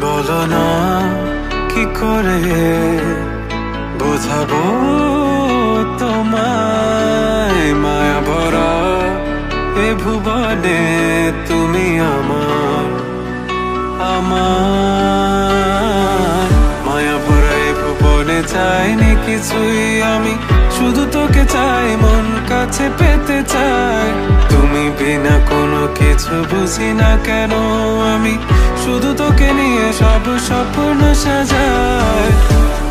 বলো না কি করে বোঝাবো তোমায়, মায়া ভরা এ ভুবনে তুমি আমার আমার মায়া ভরা এ ভুবনে চাইনি কিছুই আমি, শুধু তোকে চাই, মন কাছে পেতে চাই। তুমি বিনা কোনো কিছু বুঝি না কেন আমি, শুধু তোকে নিয়ে সব স্বপ্ন সাজাই।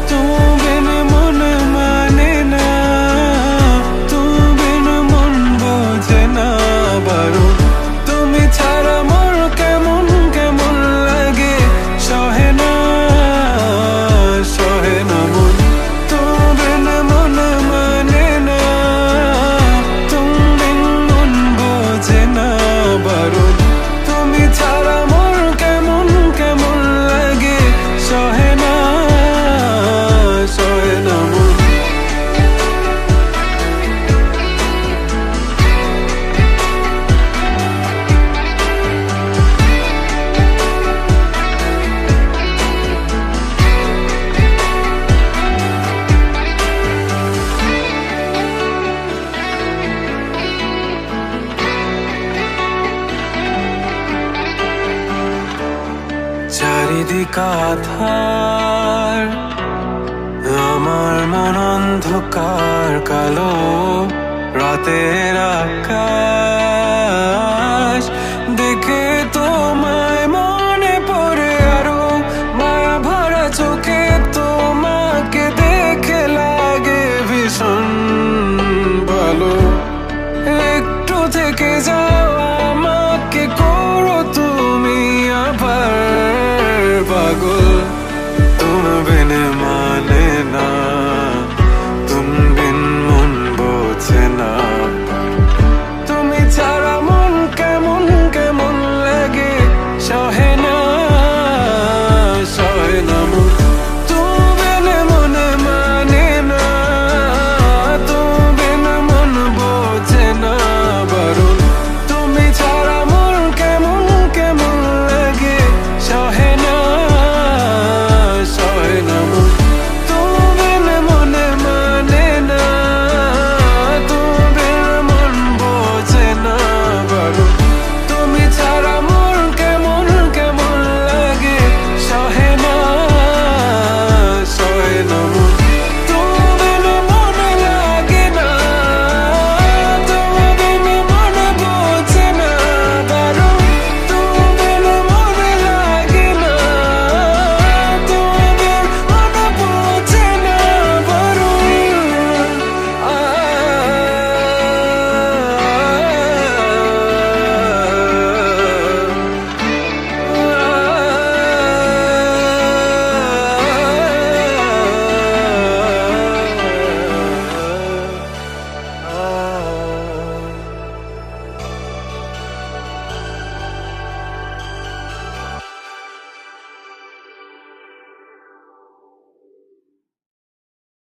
তুমি বিনে মন মানে না, তুমি বিনে মন বোঝে না বারো। তুমি ছাড়া মোর কেমন কেমন লাগে, সহে না সহে না মন। তুমি বিনে মন মানে না, তুমি বিন মন বোঝে না বারো। তুমি ছাড়া মোর কেমন কেমন লাগে, সহে না সহে না মন। চারিদিক আধার, আমার মন অন্ধকার কালো, রাতের আকাশ